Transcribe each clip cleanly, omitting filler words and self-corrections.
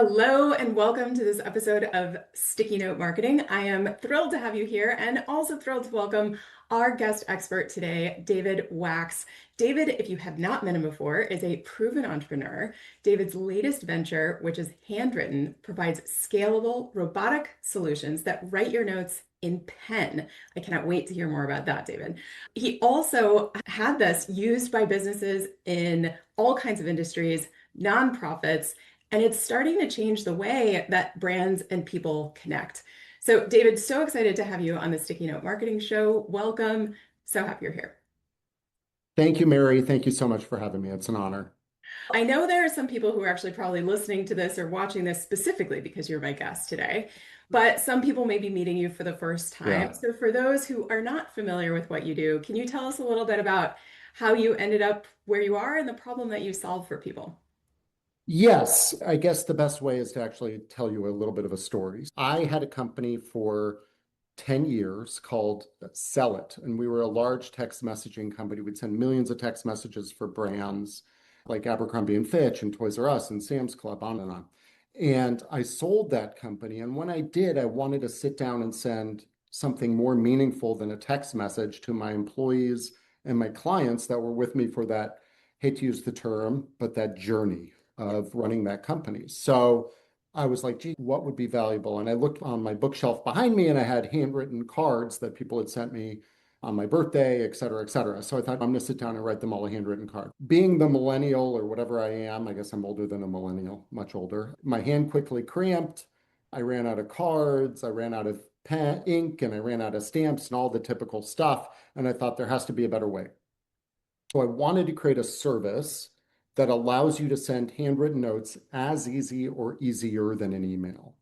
Hello and welcome to this episode of Sticky Note Marketing. I am thrilled to have you here and also thrilled to welcome our guest expert today, David Wachs. David, if you have not met him before, is a proven entrepreneur. David's latest venture, which is Handwritten, provides scalable robotic solutions that write your notes in pen. I cannot wait to hear more about that, David. He also had this used by businesses in all kinds of industries, nonprofits, and it's starting to change the way that brands and people connect. So, David, so excited to have you on the Sticky Note Marketing Show. Welcome. So happy you're here. Thank you, Mary. Thank you so much for having me. It's an honor. I know there are some people who are actually probably listening to this or watching this specifically because you're my guest today, but some people may be meeting you for the first time. Yeah. So, for those who are not familiar with what you do, can you tell us a little bit about how you ended up where you are and the problem that you solve for people? Yes, I guess the best way is to actually tell you a little bit of a story. I had a company for 10 years called Sell It, and we were a large text messaging company. We'd send millions of text messages for brands like Abercrombie and Fitch and Toys R Us and Sam's Club, on and on. And I sold that company. And when I did, I wanted to sit down and send something more meaningful than a text message to my employees and my clients that were with me for that, hate to use the term, but that journey of running that company. So I was like, gee, what would be valuable? And I looked on my bookshelf behind me and I had handwritten cards that people had sent me on my birthday, et cetera, et cetera. So I thought, I'm going to sit down and write them all a handwritten card. Being the millennial or whatever I am, I guess I'm older than a millennial, much older. My hand quickly cramped. I ran out of cards. I ran out of pen, ink, and I ran out of stamps and all the typical stuff. And I thought there has to be a better way. So I wanted to create a service that allows you to send handwritten notes as easy or easier than an email.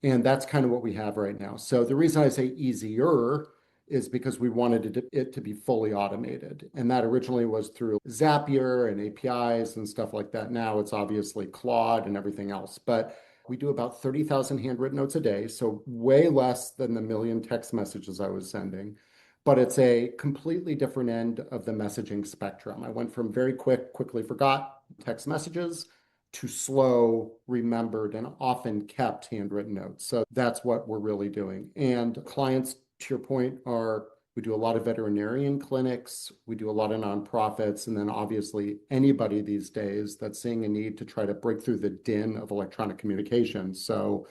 And that's kind of what we have right now. So the reason I say easier is because we wanted it to be fully automated. And that originally was through Zapier and APIs and stuff like that. Now it's obviously Claude and everything else. But we do about 30,000 handwritten notes a day, so way less than the million text messages I was sending. But it's a completely different end of the messaging spectrum. I went from very quickly forgot text messages to slow, remembered, and often kept handwritten notes. So that's what we're really doing. And clients, to your point, we do a lot of veterinarian clinics, we do a lot of nonprofits, and then obviously anybody these days that's seeing a need to try to break through the din of electronic communication. So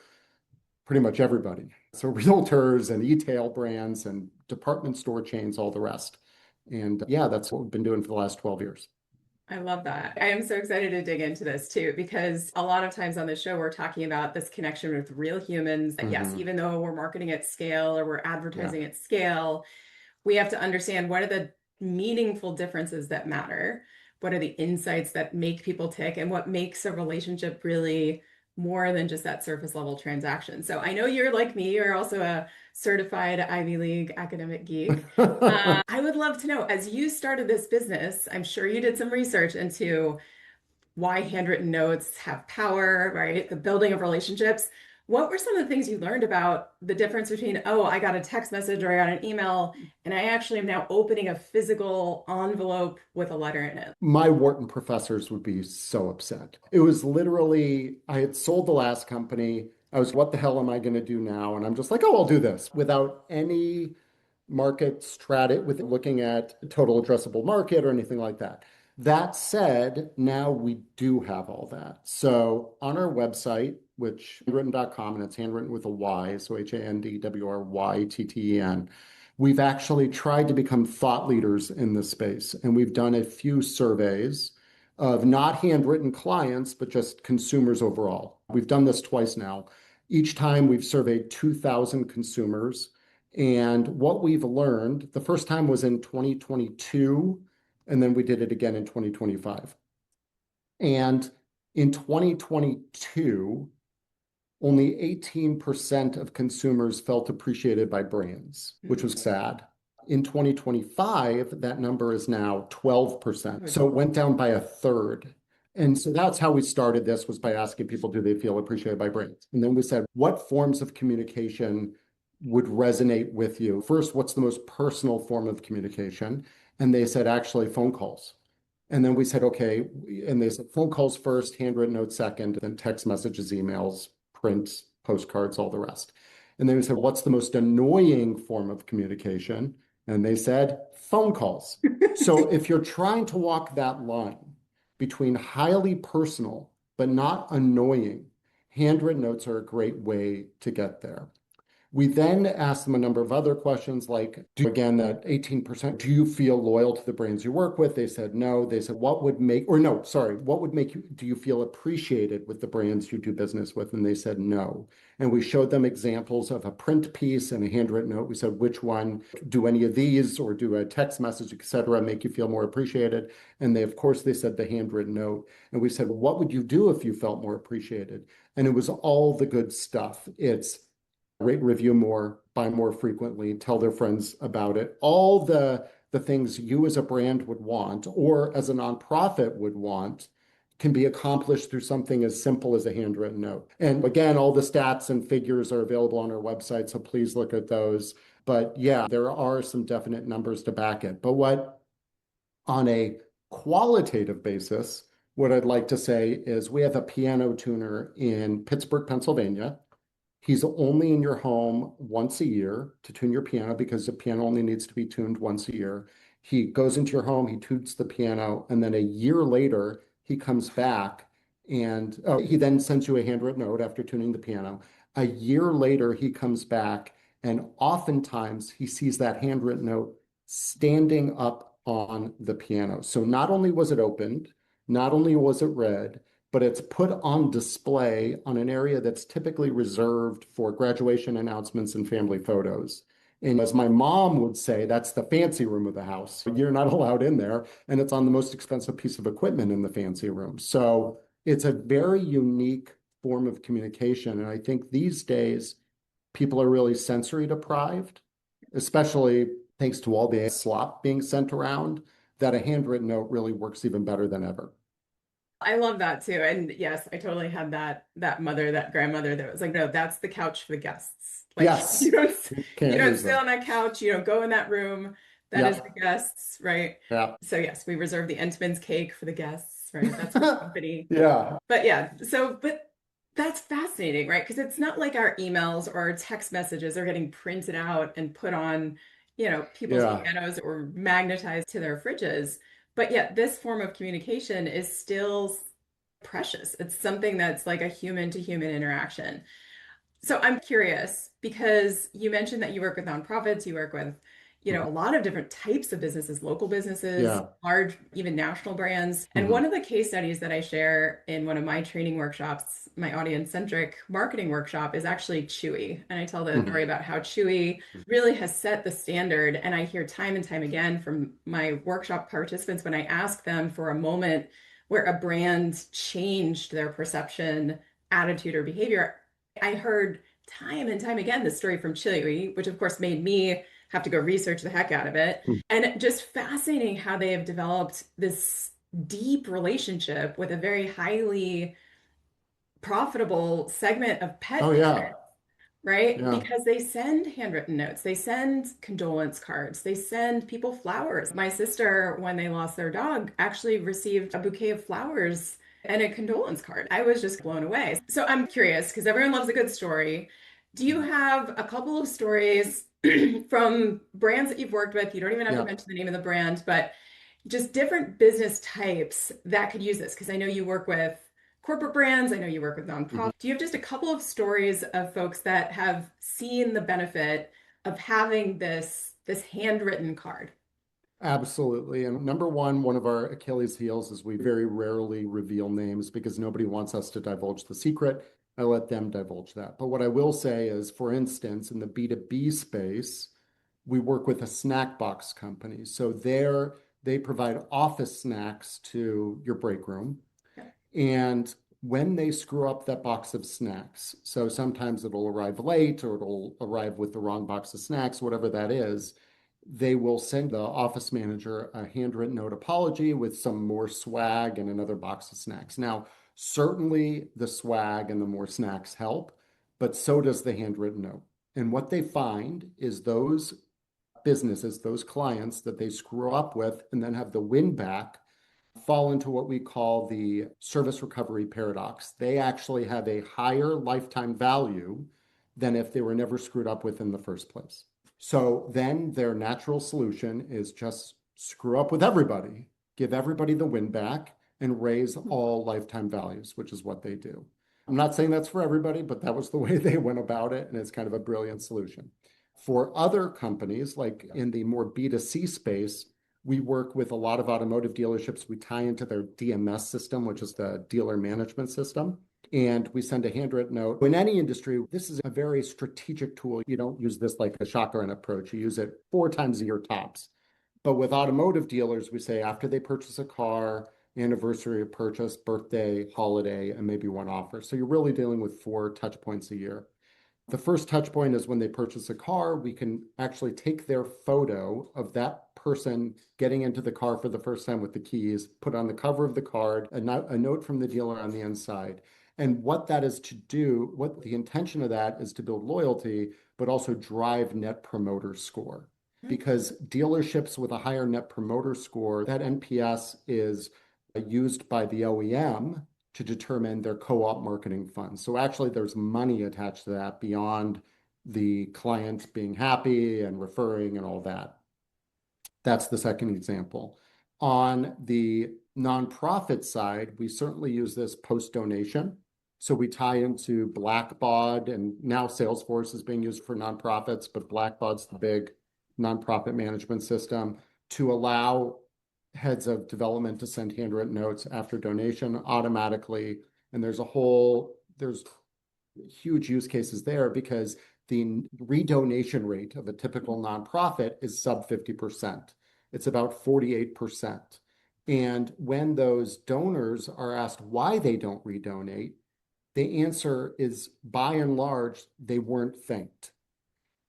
pretty much everybody. So realtors and e-tail brands and department store chains, all the rest. And yeah, that's what we've been doing for the last 12 years. I love that. I am so excited to dig into this too, because a lot of times on the show, we're talking about this connection with real humans. That yes, even though we're marketing at scale or we're advertising at scale, we have to understand what are the meaningful differences that matter. What are the insights that make people tick and what makes a relationship really more than just that surface level transaction. So I know you're like me, you're also a certified Ivy League academic geek. I would love to know, as you started this business, I'm sure you did some research into why handwritten notes have power, right? The building of relationships. What were some of the things you learned about the difference between, oh, I got a text message or I got an email, and I actually am now opening a physical envelope with a letter in it? My Wharton professors would be so upset. It was literally, I had sold the last company. I was, what the hell am I going to do now? And I'm just like, oh, I'll do this without any market strategy, with looking at total addressable market or anything like that. That said, now we do have all that. So on our website, which handwritten.com, and it's handwritten with a Y, so Handwrytten, we've actually tried to become thought leaders in this space. And we've done a few surveys of not handwritten clients, but just consumers overall. We've done this twice now. Each time we've surveyed 2,000 consumers. And what we've learned, the first time was in 2022, and then we did it again in 2025. And in 2022, only 18% of consumers felt appreciated by brands, which was sad. In 2025, that number is now 12%. So it went down by a third. And so that's how we started this, was by asking people, do they feel appreciated by brands? And then we said, what forms of communication would resonate with you? First, what's the most personal form of communication? And they said, actually, phone calls. And then we said, okay, and they said phone calls first, handwritten notes second, then text messages, emails, print, postcards, all the rest. And then we said, what's the most annoying form of communication? And they said, phone calls. So if you're trying to walk that line between highly personal but not annoying, handwritten notes are a great way to get there. We then asked them a number of other questions like, again, that 18%, do you feel loyal to the brands you work with? They said no. They said, what would make, or no, sorry, what would make you, do you feel appreciated with the brands you do business with? And they said no. And we showed them examples of a print piece and a handwritten note. We said, which one, do any of these or do a text message, et cetera, make you feel more appreciated? And they, of course, they said the handwritten note. And we said, well, what would you do if you felt more appreciated? And it was all the good stuff. It's rate, review more, buy more frequently, tell their friends about it. All the things you as a brand would want or as a nonprofit would want can be accomplished through something as simple as a handwritten note. And again, all the stats and figures are available on our website, so please look at those. But yeah, there are some definite numbers to back it. But what, on a qualitative basis, what I'd like to say is we have a piano tuner in Pittsburgh, Pennsylvania. He's only in your home once a year to tune your piano because the piano only needs to be tuned once a year. He goes into your home, he tunes the piano, and then a year later, he comes back and he then sends you a handwritten note after tuning the piano. A year later, he comes back, and oftentimes he sees that handwritten note standing up on the piano. So not only was it opened, not only was it read, but it's put on display on an area that's typically reserved for graduation announcements and family photos. And as my mom would say, that's the fancy room of the house. You're not allowed in there, and it's on the most expensive piece of equipment in the fancy room. So it's a very unique form of communication. And I think these days, people are really sensory deprived, especially thanks to all the slop being sent around, that a handwritten note really works even better than ever. I love that too. And yes, I totally had that mother, that grandmother that was like, no, that's the couch for the guests. Like Yes, you you can't don't lose sit them. on that couch, you don't go in that room. That is the Yep. guests, right? Yeah. So yes, we reserve the Entman's cake for the guests, right? That's for the company. Yeah. But yeah, but that's fascinating, right? Because it's not like our emails or our text messages are getting printed out and put on, people's Yeah. pianos or magnetized to their fridges. But yet, this form of communication is still precious. It's something that's like a human to human interaction. So I'm curious because you mentioned that you work with nonprofits, you work with, a lot of different types of businesses, local businesses, Yeah. large, even national brands. And one Mhm. of the case studies that I share in one of my training workshops, my audience-centric marketing workshop, is actually Chewy. And I tell the story Mhm. about how Chewy really has set the standard. And I hear time and time again from my workshop participants when I ask them for a moment where a brand changed their perception, attitude, or behavior. I heard time and time again the story from Chewy, which of course made me have to go research the heck out of it. And just fascinating how they have developed this deep relationship with a very highly profitable segment of Oh pet yeah. parents, right? Yeah. Because they send handwritten notes, they send condolence cards, they send people flowers. My sister, when they lost their dog, actually received a bouquet of flowers and a condolence card. I was just blown away. So I'm curious because everyone loves a good story. Do you have a couple of stories from brands that you've worked with? You don't even have to Yeah. mention the name of the brand, but just different business types that could use this because I know you work with corporate brands, I know you work with Mhm. nonprofits. Do you have just a couple of stories of folks that have seen the benefit of having this handwritten card? Absolutely. And number one of our Achilles heels is we very rarely reveal names because nobody wants us to divulge the secret. I let them divulge that. But what I will say is, for instance, in the B2B space, we work with a snack box company. So they provide office snacks to your break room. And when they screw up that box of snacks, so sometimes it'll arrive late or it'll arrive with the wrong box of snacks, whatever that is, they will send the office manager a handwritten note apology with some more swag and another box of snacks. Now, certainly the swag and the more snacks help, but so does the handwritten note. And what they find is those businesses, those clients that they screw up with and then have the win back, fall into what we call the service recovery paradox. They actually have a higher lifetime value than if they were never screwed up with in the first place. So then their natural solution is just screw up with everybody, give everybody the win back, and raise all lifetime values, which is what they do. I'm not saying that's for everybody, but that was the way they went about it, and it's kind of a brilliant solution. For other companies, like in the more B2C space, we work with a lot of automotive dealerships. We tie into their DMS system, which is the dealer management system, and we send a handwritten note. In any industry, this is a very strategic tool. You don't use this like a shotgun approach. You use it 4 times a year tops. But with automotive dealers, we say after they purchase a car, anniversary of purchase, birthday, holiday, and maybe one offer. So you're really dealing with 4 touch points a year. The first touch point is when they purchase a car, we can actually take their photo of that person getting into the car for the first time with the keys, put on the cover of the card, a note from the dealer on the inside. And what that is to do, what the intention of that is to build loyalty, but also drive net promoter score. Because dealerships with a higher net promoter score, that NPS is used by the OEM to determine their co-op marketing funds. So actually there's money attached to that beyond the client being happy and referring and all that. That's the second example. On the nonprofit side, we certainly use this post-donation. So we tie into Blackbaud, and now Salesforce is being used for nonprofits, but Blackbaud's the big nonprofit management system to allow heads of development to send handwritten notes after donation automatically. And there's huge use cases there because the redonation rate of a typical nonprofit is sub 50%. It's about 48%. And when those donors are asked why they don't redonate, the answer is by and large, they weren't thanked.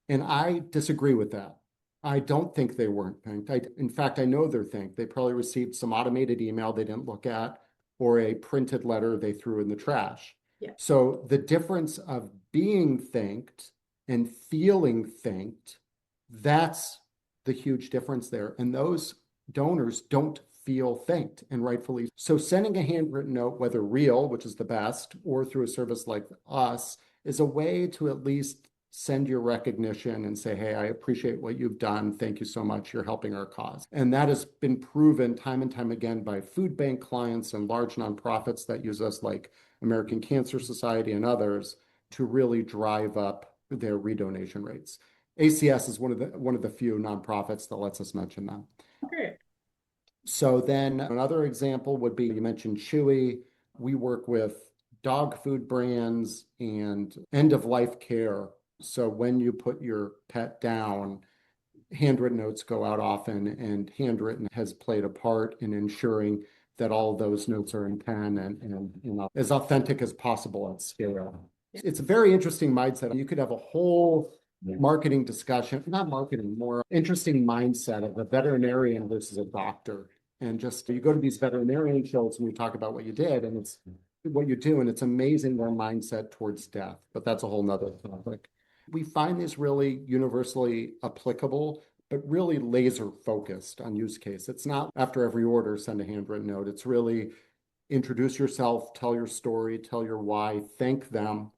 And I disagree with that. I don't think they weren't thanked. In fact, I know they're thanked. They probably received some automated email they didn't look at or a printed letter they threw in the trash. Yeah. So the difference of being thanked and feeling thanked, that's the huge difference there. And those donors don't feel thanked, and rightfully. So sending a handwritten note, whether real, which is the best, or through a service like us, is a way to at least send your recognition and say, hey, I appreciate what you've done. Thank you so much. You're helping our cause. And that has been proven time and time again by food bank clients and large nonprofits that use us, like American Cancer Society and others, to really drive up their redonation rates. ACS is one of the few nonprofits that lets us mention them. Great. So then another example would be, you mentioned Chewy. We work with dog food brands and end-of-life care. So when you put your pet down, handwritten notes go out often, and handwritten has played a part in ensuring that all of those notes are in pen and as authentic as possible at scale. It's a very interesting mindset. You could have a whole marketing discussion, not marketing, more interesting mindset of a veterinarian versus a doctor. And just you go to these veterinarian shows and you talk about what you did and it's what you do, and it's amazing their mindset towards death. But that's a whole nother topic. We find these really universally applicable, but really laser focused on use case. It's not after every order, send a handwritten note. It's really introduce yourself, tell your story, tell your why, thank them,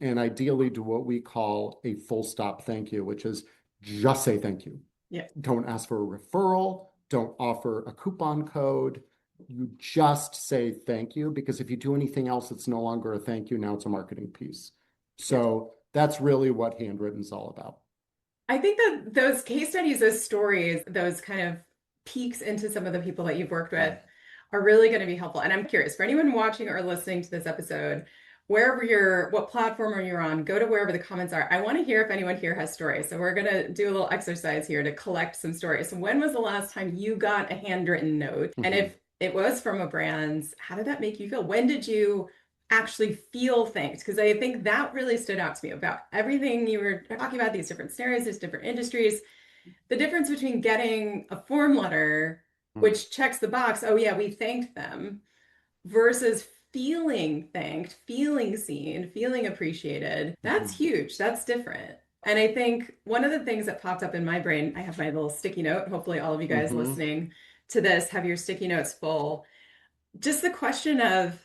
and ideally do what we call a full stop thank you, which is just say thank you. Yeah. Don't ask for a referral. Don't offer a coupon code. You just say thank you, because if you do anything else, it's no longer a thank you. Now it's a marketing piece. So that's really what Handwritten is all about. I think that those case studies, those stories, those kind of peeks into some of the people that you've worked with are really going to be helpful. And I'm curious, for anyone watching or listening to this episode, what platform are you on, go to wherever the comments are. I want to hear if anyone here has stories. So we're going to do a little exercise here to collect some stories. So when was the last time you got a handwritten note? And if it was from a brand, how did that make you feel? When did you actually feel thanked? Because I think that really stood out to me about everything you were talking about, these different scenarios, these different industries, the difference between getting a form letter, which checks the box, oh yeah, we thanked them, versus feeling thanked, feeling seen, feeling appreciated. That's huge. That's different. And I think one of the things that popped up in my brain, I have my little sticky note. Hopefully all of you guys listening to this have your sticky notes full. just the question of,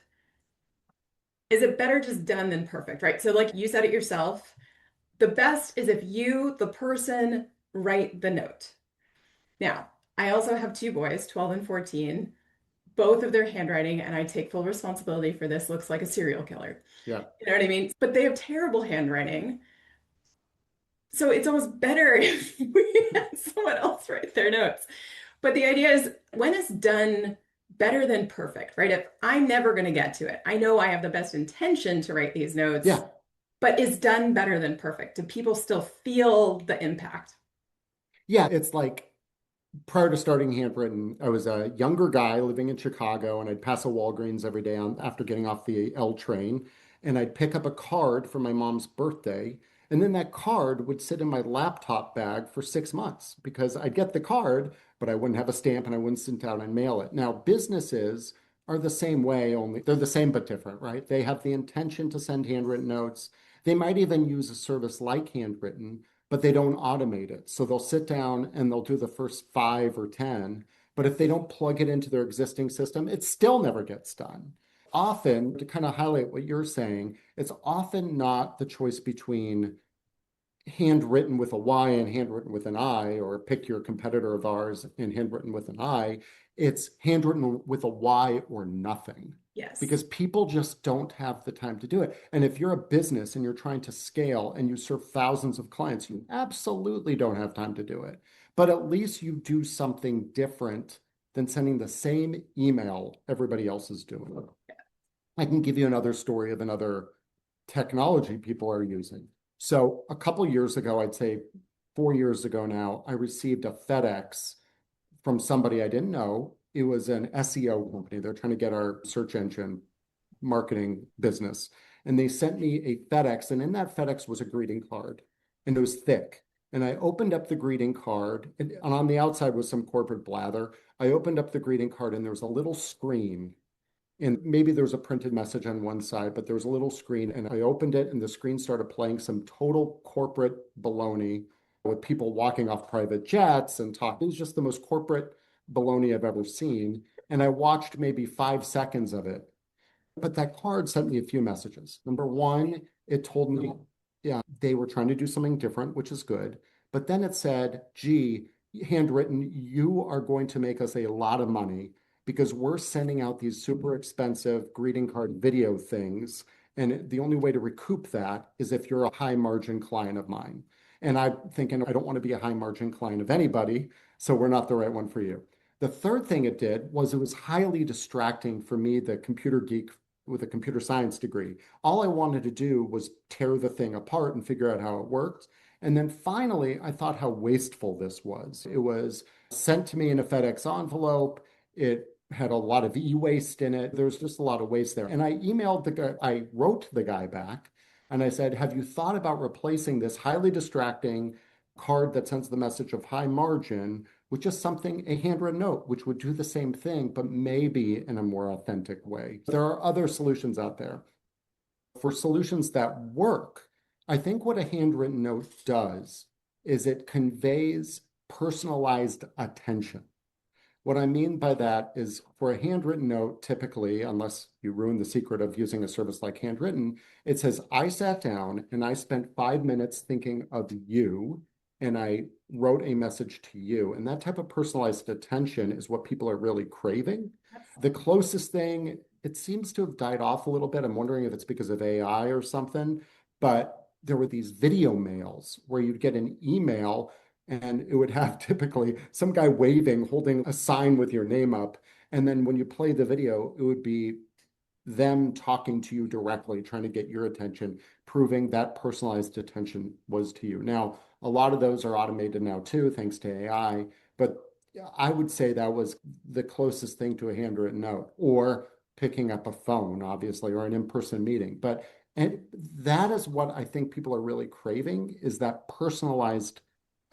is it better just done than perfect, right? So, like you said it yourself, the best is if you, the person, write the note. Now, I also have two boys, 12 and 14. Both of their handwriting, and I take full responsibility for this, looks like a serial killer. Yeah. You know what I mean? But they have terrible handwriting. So it's almost better if we had someone else write their notes. But the idea is when it's done better than perfect, right? If I'm never going to get to it, I know I have the best intention to write these notes, Yeah. but is done better than perfect? Do people still feel the impact? Yeah. It's like prior to starting Handwritten, I was a younger guy living in Chicago, and I'd pass a Walgreens every day after getting off the L train, and I'd pick up a card for my mom's birthday, and then that card would sit in my laptop bag for 6 months because I'd get the card, but I wouldn't have a stamp and I wouldn't sit down and mail it. Now, businesses are the same way, only they're the same but different, right? They have the intention to send handwritten notes. They might even use a service like Handwritten, but they don't automate it. So they'll sit down and they'll do the first 5 or 10. But if they don't plug it into their existing system, it still never gets done. Often, to kind of highlight what you're saying, it's often not the choice between handwritten with a Y and handwritten with an I, or pick your competitor of ours and handwritten with an I. It's handwritten with a Y or nothing Yes. because people just don't have the time to do it. And if you're a business and you're trying to scale and you serve thousands of clients, you absolutely don't have time to do it. But at least you do something different than sending the same email everybody else is doing. I can give you another story of another technology people are using. So a couple years ago, I'd say 4 years ago now, I received a FedEx from somebody I didn't know. It was an SEO company. They're trying to get our search engine marketing business. And they sent me a FedEx, and in that FedEx was a greeting card, and it was thick. And I opened up the greeting card, and on the outside was some corporate blather. I opened up the greeting card, and there was a little screen, and maybe there was a printed message on one side, but there was a little screen, and I opened it, and the screen started playing some total corporate baloney with people walking off private jets and talking. It was just the most corporate baloney I've ever seen. And I watched maybe 5 seconds of it. But that card sent me a few messages. Number one, it told me, yeah, they were trying to do something different, which is good. But then it said, gee, handwritten, you are going to make us a lot of money because we're sending out these super expensive greeting card video things. And the only way to recoup that is if you're a high margin client of mine. And I'm thinking, I don't want to be a high margin client of anybody, so we're not the right one for you. The third thing it did was it was highly distracting for me, the computer geek with a computer science degree. All I wanted to do was tear the thing apart and figure out how it worked. And then finally, I thought how wasteful this was. It was sent to me in a FedEx envelope. It had a lot of e-waste in it. There was just a lot of waste there. And I emailed the guy, I wrote the guy back and I said, have you thought about replacing this highly distracting card that sends the message of high margin with just something, a handwritten note, which would do the same thing, but maybe in a more authentic way? There are other solutions out there. For solutions that work, I think what a handwritten note does is it conveys personalized attention. What I mean by that is for a handwritten note, typically, unless you ruin the secret of using a service like Handwritten, it says, I sat down and I spent 5 minutes thinking of you and I wrote a message to you. And that type of personalized attention is what people are really craving. The closest thing, it seems to have died off a little bit. I'm wondering if it's because of AI or something, but there were these video mails where you'd get an email and it would have typically some guy waving, holding a sign with your name up. And then when you play the video, it would be them talking to you directly, trying to get your attention, proving that personalized attention was to you. Now, a lot of those are automated now too, thanks to AI, but I would say that was the closest thing to a handwritten note, or picking up a phone, obviously, or an in-person meeting. But and that is what I think people are really craving, is that personalized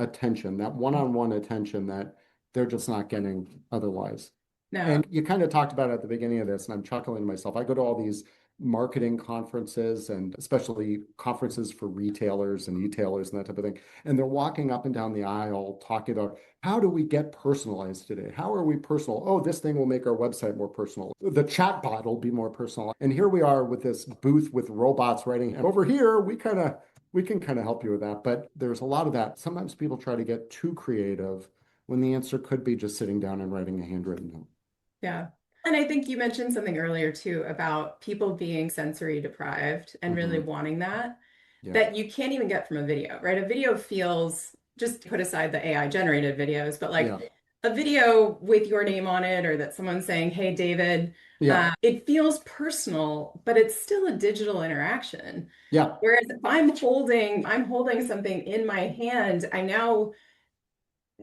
attention, that one-on-one attention that they're just not getting otherwise. No. And you kind of talked about it at the beginning of this, and I'm chuckling to myself. I go to all these marketing conferences and especially conferences for retailers and e-tailers and that type of thing. And they're walking up and down the aisle talking about how do we get personalized today? How are we personal? Oh, this thing will make our website more personal. The chat bot will be more personal. And here we are with this booth with robots writing. And over here, we can kind of help you with that. But there's a lot of that. Sometimes people try to get too creative when the answer could be just sitting down and writing a handwritten note. Yeah. And I think you mentioned something earlier too about people being sensory deprived and really Hmm. wanting that, Yeah. that you can't even get from a video, right? A video feels, just put aside the AI generated videos, but like Yeah. a video with your name on it or that someone's saying, "Hey, David," Yeah. it feels personal, but it's still a digital interaction. Yeah. Whereas if I'm holding something in my hand, I'm now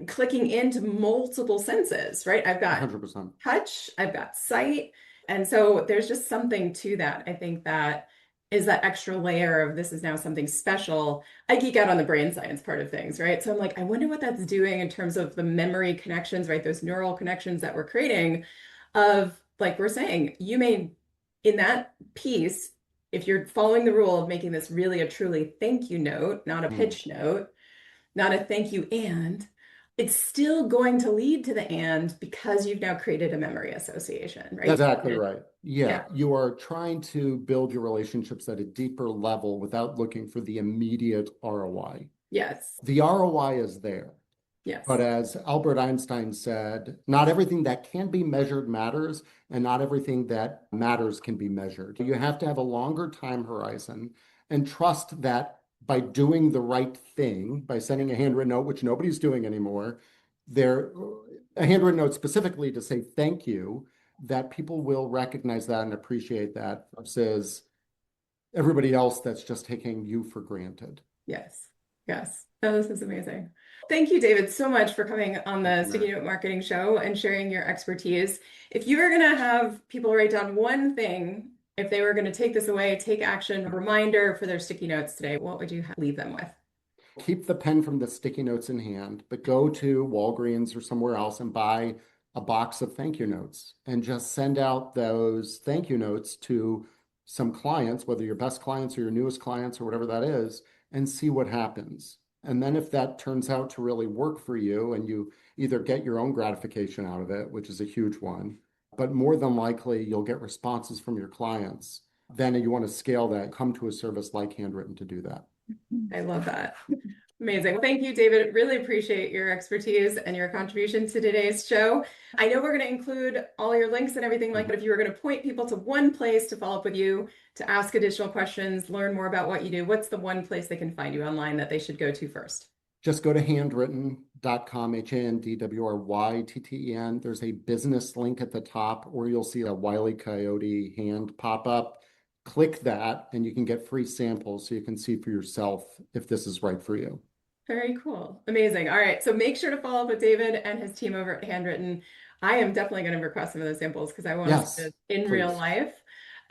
clicking into multiple senses, right? I've got 100%. touch, I've got sight. And so there's just something to that. I think that is that extra layer of this is now something special. I geek out on the brain science part of things, right? So I'm like, I wonder what that's doing in terms of the memory connections, right? Those neural connections that we're creating of, like we're saying, you may, in that piece, if you're following the rule of making this really a truly thank you note, not a Mm. pitch note, not a thank you and, it's still going to lead to the and because you've now created a memory association, That's right? exactly right. Yeah. Yeah, you are trying to build your relationships at a deeper level without looking for the immediate ROI. Yes. The ROI is there. But Yes. as Albert Einstein said, not everything that can be measured matters, and not everything that matters can be measured. You have to have a longer time horizon and trust that by doing the right thing, by sending a handwritten note, which nobody's doing anymore, there a handwritten note specifically to say thank you, that people will recognize that and appreciate that versus everybody else that's just taking you for granted. Yes. Yes. Oh, this is amazing. Thank you, David, so much for coming on Thank the you, Sticky Mary. Note Marketing Show and sharing your expertise. If you were going to have people write down one thing, if they were going to take this away, take action, a reminder for their sticky notes today, what would you leave them with? Keep the pen from the sticky notes in hand, but go to Walgreens or somewhere else and buy a box of thank you notes and just send out those thank you notes to some clients, whether your best clients or your newest clients or whatever that is, and see what happens. And then if that turns out to really work for you and you either get your own gratification out of it, which is a huge one, but more than likely you'll get responses from your clients, then you want to scale that, come to a service like Handwritten to do that. I love that. Amazing. Thank you, David. Really appreciate your expertise and your contribution to today's show. I know we're going to include all your links and everything like that. If you were going to point people to one place to follow up with you, to ask additional questions, learn more about what you do, what's the one place they can find you online that they should go to first? Just go to handwritten.com, HANDWRYTTEN. There's a business link at the top, or you'll see a Wile E. Coyote hand pop up. Click that, and you can get free samples so you can see for yourself if this is right for you. Very cool. Amazing. All right. So make sure to follow up with David and his team over at Handwritten. I am definitely going to request some of those samples because I want to see Yes, this in real please. life.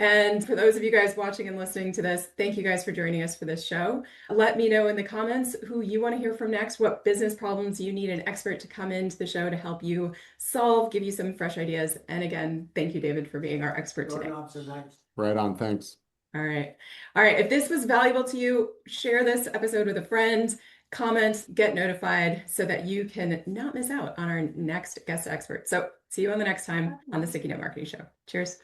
And for those of you guys watching and listening to this, thank you guys for joining us for this show. Let me know in the comments who you want to hear from next, what business problems you need an expert to come into the show to help you solve, give you some fresh ideas. And again, thank you, David, for being our expert today. Right on. Thanks. All right. All right. If this was valuable to you, share this episode with a friend, comment, get notified so that you can not miss out on our next guest expert. So see you on the next time on the Sticky Note Marketing Show. Cheers.